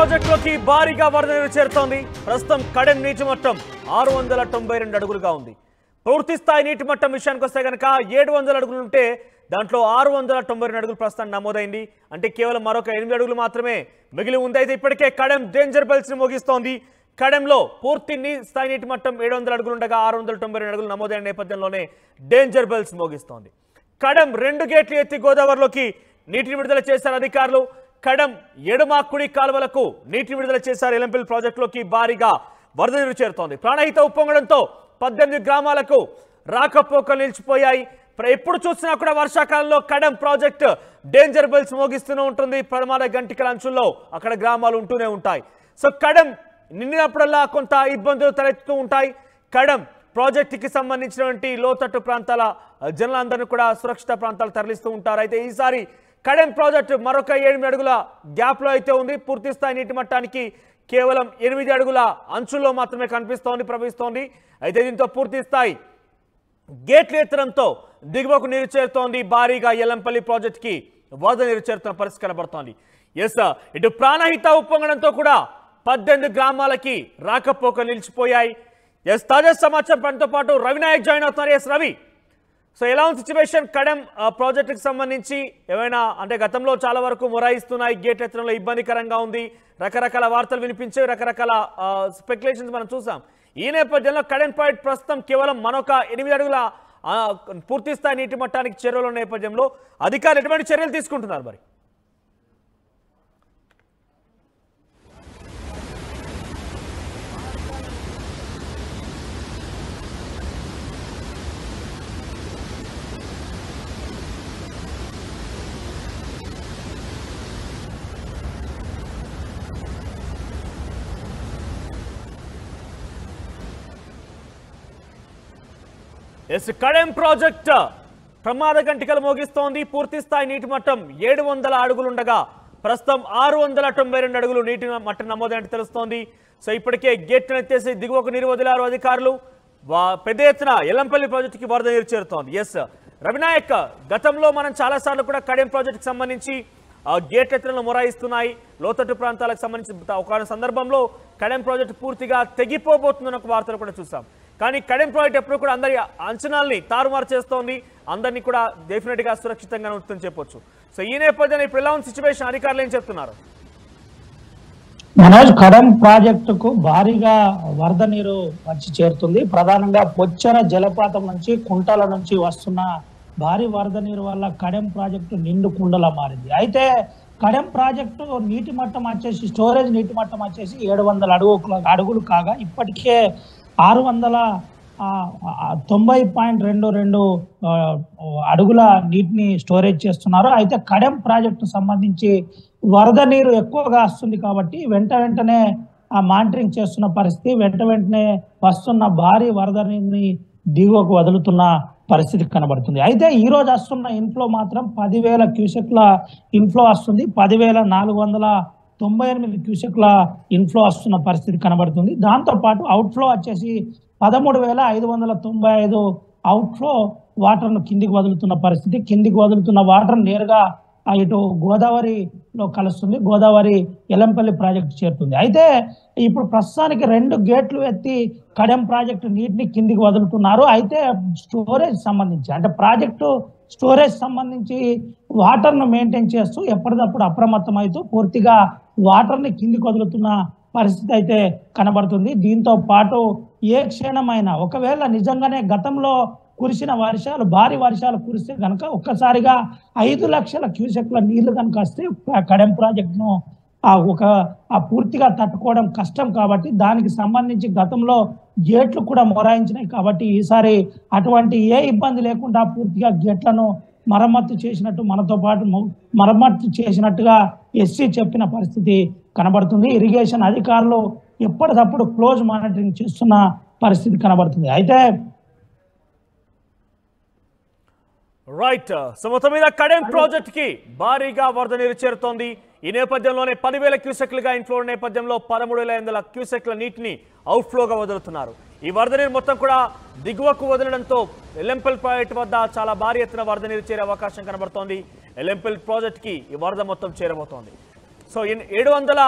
ప్రాజెక్టులోకి భారీగా వరద నీరు చేరుతోంది. ప్రస్తుతం కడెం నీటి మట్టం 692 అడుగులుగా ఉంది. పూర్తి స్థాయి నీటి మట్టం విషయానికి వస్తే కనుక 700 అడుగులు ఉంటే దాంట్లో 692 అడుగులు ప్రస్తుతం నమోదైంది. అంటే కేవలం మరొక 8 అడుగులు మాత్రమే మిగిలి ఉంది. అయితే ఇప్పటికే కడెం డేంజర్ బెల్స్ ని మోగిస్తోంది. కడెంలో పూర్తి స్థాయి నీటి మట్టం 700 అడుగులు ఉండగా 692 అడుగులు నమోదైన నేపథ్యంలోనే డేంజర్ బెల్స్ మోగిస్తోంది. కడెం 2 గేట్లు ఎత్తి గోదావరిలోకి నీటిని విడుదల చేశారు అధికారులు. కడెం ఎడమ కుడి కాలువలకు నీటి విడుదల చేశారు. ఎలంపల్లి ప్రాజెక్టులోకి భారీగా వరద నీరు చేరుతోంది. ప్రాణహిత ఉప్పొంగడంతో 18 గ్రామాలకు రాకపోకలు నిలిచిపోయాయి. ఎప్పుడు చూసినా కూడా వర్షాకాలంలో కడెం ప్రాజెక్టు డేంజర్ బెల్స్ మోగిస్తూనే ఉంటుంది. ప్రమాద గంటికల అంచుల్లో అక్కడ గ్రామాలు ఉంటూనే ఉంటాయి. సో కడెం నిండినప్పుడల్లా కొంత ఇబ్బందులు తలెత్తుతూ ఉంటాయి. కడెం ప్రాజెక్టుకి సంబంధించినటువంటి లోతట్టు ప్రాంతాల జనాలందరినీ కూడా సురక్షిత ప్రాంతాలు తరలిస్తూ ఉంటారు. అయితే ఈసారి కడెం ప్రాజెక్టు మరొక 8 అడుగుల గ్యాప్లో అయితే ఉంది. పూర్తి స్థాయి నీటి మట్టానికి కేవలం 8 అడుగుల అంచుల్లో మాత్రమే ప్రవహిస్తోంది. అయితే దీంతో పూర్తి స్థాయి గేట్లు ఎత్తడంతో దిగువకు నీరు చేరుతోంది. భారీగా ఎల్లంపల్లి ప్రాజెక్టుకి వరద నీరు చేరుతున్న పరిస్థితి కనబడుతోంది. ఇటు ప్రాణహిత ఉప్పొంగడంతో కూడా 18 గ్రామాలకి రాకపోకలు నిలిచిపోయాయి. తాజా సమాచారంతో పాటు రవినాయక్ జాయిన్ అవుతున్నారు. రవి, సో ఎలా ఉంది సిచ్యువేషన్? కడెం ప్రాజెక్టుకి సంబంధించి ఏమైనా అంటే గతంలో చాలా వరకు మొరాయిస్తున్నాయి, గేట్ ఎత్తడంలో ఇబ్బందికరంగా ఉంది, రకరకాల వార్తలు వినిపించాయి, రకరకాల స్పెక్యులేషన్స్ మనం చూసాం. ఈ నేపథ్యంలో కడెం ప్రాజెక్ట్ ప్రస్తుతం కేవలం మరొక 8 అడుగుల పూర్తి స్థాయి నీటి మట్టానికి చేరువలో నేపథ్యంలో అధికారులు ఎటువంటి చర్యలు తీసుకుంటున్నారు మరి? కడెం ప్రాజెక్ట్ ప్రమాద గంటికలు మోగిస్తోంది. పూర్తి స్థాయి నీటి మట్టం 700 అడుగులు ఉండగా ప్రస్తుతం 692 అడుగులు నీటి మట్టం నమోదైనట్టు తెలుస్తోంది. సో ఇప్పటికే గేట్ను ఎత్తేసి దిగువకు నీరు వదిలారు అధికారులు. పెద్ద ఎత్తున ఎల్లంపల్లి ప్రాజెక్టుకి వరద నీరు చేరుతోంది. రవినాయక్, గతంలో మనం చాలాసార్లు కూడా కడెం ప్రాజెక్టుకి సంబంధించి గేట్ ఎత్తులను మొరాయిస్తున్నాయి. లోతట్టు ప్రాంతాలకు సంబంధించి ఒక సందర్భంలో కడెం ప్రాజెక్టు పూర్తిగా తెగిపోబోతుందన్న ఒక వార్తలు కూడా చూసాం. కానీ కడెం ప్రాజెక్ట్ ఎప్పుడు కూడా అందరి అంచనాల్ని తారుమారు చేస్తోంది. అందరినీ కూడా డెఫినెట్గా సురక్షితంగా ఉంటుందని చెప్పొచ్చు. సో ఈ నేపథ్యంలో ఇప్పుడు ఎలా ఉంది సిచ్యువేషన్? అధికారులు ఏం చెప్తున్నారు? మనోజ్, కడెం ప్రాజెక్టుకు భారీగా వరద నీరు వచ్చి చేరుతుంది. ప్రధానంగా పొచ్చర జలపాతం నుంచి కుంటల నుంచి వస్తున్న భారీ వరద నీరు వల్ల కడెం ప్రాజెక్టు నిండు కుండలా మారింది. అయితే కడెం ప్రాజెక్టు నీటి మట్టం వచ్చేసి స్టోరేజ్ నీటి మట్టం వచ్చేసి 700 అడుగులు కాగా ఇప్పటికే 690.22 అడుగుల నీటిని స్టోరేజ్ చేస్తున్నారు. అయితే కడెం ప్రాజెక్టు సంబంధించి వరద నీరు ఎక్కువగా వస్తుంది కాబట్టి వెంటనే మానిటరింగ్ చేస్తున్న పరిస్థితి, వెంటనే వస్తున్న భారీ వరద నీరుని దిగువకు వదులుతున్న పరిస్థితి కనబడుతుంది. అయితే ఈ రోజు వస్తున్న ఇన్ఫ్లో మాత్రం 10,000 క్యూసెక్ల ఇన్ఫ్లో వస్తుంది. 10,498 క్యూసెక్ల ఇన్ఫ్లో వస్తున్న పరిస్థితి కనబడుతుంది. దాంతోపాటు అవుట్ఫ్లో వచ్చేసి 13,595 అవుట్ఫ్లో వాటర్ను కిందికి వదులుతున్న పరిస్థితి. కిందికి వదులుతున్న వాటర్ నేరుగా ఇటు గోదావరిలో కలుస్తుంది. గోదావరి ఎల్లంపల్లి ప్రాజెక్టు చేరుతుంది. అయితే ఇప్పుడు ప్రస్తుతానికి 2 గేట్లు ఎత్తి కడెం ప్రాజెక్టు నీటిని కిందికి వదులుతున్నారు. అయితే స్టోరేజ్ సంబంధించి అంటే ప్రాజెక్టు స్టోరేజ్ సంబంధించి వాటర్ను మెయింటైన్ చేస్తూ ఎప్పటికప్పుడు అప్రమత్తం అవుతూ పూర్తిగా వాటర్ని కిందికి వదులుతున్న పరిస్థితి అయితే కనబడుతుంది. దీంతో పాటు ఏ క్షణమైనా ఒకవేళ నిజంగానే గతంలో కురిసిన వర్షాలు భారీ వర్షాలు కురిస్తే కనుక ఒక్కసారిగా 5 లక్షల క్యూసెక్ల నీళ్లు కనుక వస్తే కడెం ప్రాజెక్టును పూర్తిగా తట్టుకోవడం కష్టం. కాబట్టి దానికి సంబంధించి గతంలో గేట్లు కూడా మొరాయించినాయి. కాబట్టి ఈసారి అటువంటి ఏ ఇబ్బంది లేకుండా పూర్తిగా గేట్లను మరమ్మతు చేసినట్టు మనతో పాటు మరమ్మతు చేసినట్టుగా ఎస్సీ చెప్పిన పరిస్థితి కనబడుతుంది. ఇరిగేషన్ అధికారులు ఎప్పటికప్పుడు క్లోజ్ మానిటరింగ్ చేస్తున్న పరిస్థితి కనబడుతుంది. అయితే రైట్, సో మొత్తం మీద కడెం ప్రాజెక్ట్ కి భారీగా వరద నీరు చేరుతోంది. ఈ నేపథ్యంలోనే 10,000 క్యూసెక్లుగా ఇన్ఫ్లో నేపథ్యంలో 13,500 క్యూసెక్ల నీటిని అవుట్ఫ్లోగా వదులుతున్నారు. ఈ వరద నీరు మొత్తం కూడా దిగువకు వదలడంతో ఎల్లంపల్లి ప్రాజెక్టు వద్ద చాలా భారీ ఎత్తున వరద నీరు చేరే అవకాశం కనబడుతోంది. ఎల్లంపల్లి ప్రాజెక్ట్ కి ఈ వరద మొత్తం చేరబోతోంది. సో 700